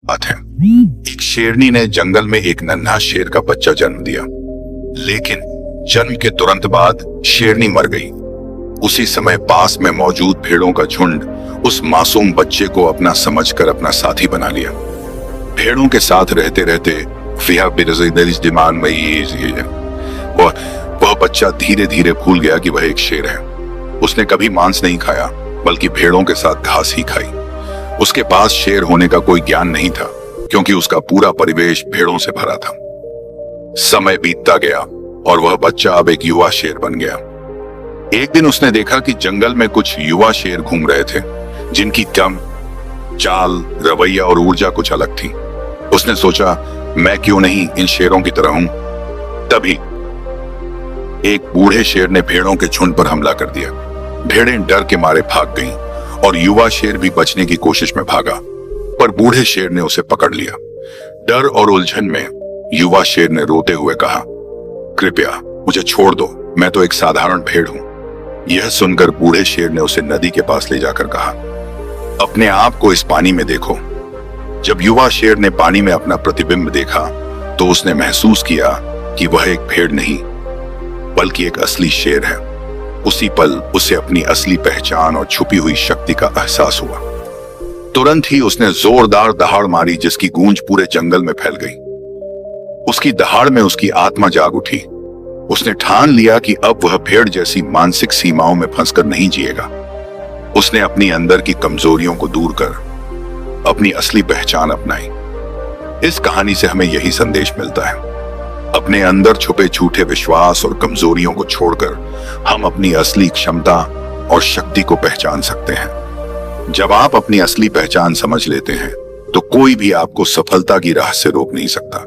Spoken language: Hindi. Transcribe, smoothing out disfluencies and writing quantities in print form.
बात है। एक शेरनी ने जंगल में एक नन्हा शेर का बच्चा जन्म दिया, लेकिन जन्म के तुरंत बाद शेरनी मर गई। उसी समय पास में मौजूद भेड़ों का झुंड उस मासूम बच्चे को अपना समझकर अपना साथी बना लिया। भेड़ों के साथ रहते रहते वह बच्चा धीरे धीरे भूल गया कि वह एक शेर है। उसने कभी मांस नहीं खाया, बल्कि भेड़ों के साथ घास ही खाई। उसके पास शेर होने का कोई ज्ञान नहीं था, क्योंकि उसका पूरा परिवेश भेड़ों से भरा था। समय बीतता गया और वह बच्चा अब एक युवा शेर बन गया। एक दिन उसने देखा कि जंगल में कुछ युवा शेर घूम रहे थे, जिनकी दम, चाल, रवैया और ऊर्जा कुछ अलग थी। उसने सोचा, मैं क्यों नहीं इन शेरों की तरह हूं। तभी एक बूढ़े शेर ने भेड़ों के झुंड पर हमला कर दिया। भेड़ें डर के मारे भाग गईं और युवा शेर भी बचने की कोशिश में भागा, पर बूढ़े शेर ने उसे पकड़ लिया। डर और उलझन में युवा शेर ने रोते हुए कहा, कृपया मुझे छोड़ दो, मैं तो एक साधारण भेड़ हूं। यह सुनकर बूढ़े शेर ने उसे नदी के पास ले जाकर कहा, अपने आप को इस पानी में देखो। जब युवा शेर ने पानी में अपना प्रतिबिंब देखा, तो उसने महसूस किया कि वह एक भेड़ नहीं, बल्कि एक असली शेर है। उसी पल उसे अपनी असली पहचान और छुपी हुई शक्ति का एहसास हुआ। तुरंत ही उसने जोरदार दहाड़ मारी, जिसकी गूंज पूरे जंगल में फैल गई। उसकी दहाड़ में उसकी आत्मा जाग उठी। उसने ठान लिया कि अब वह भेड़ जैसी मानसिक सीमाओं में फंसकर नहीं जिएगा। उसने अपनी अंदर की कमजोरियों को दूर कर अपनी असली पहचान अपनाई। इस कहानी से हमें यही संदेश मिलता है, अपने अंदर छुपे झूठे विश्वास और कमजोरियों को छोड़कर हम अपनी असली क्षमता और शक्ति को पहचान सकते हैं। जब आप अपनी असली पहचान समझ लेते हैं, तो कोई भी आपको सफलता की राह से रोक नहीं सकता।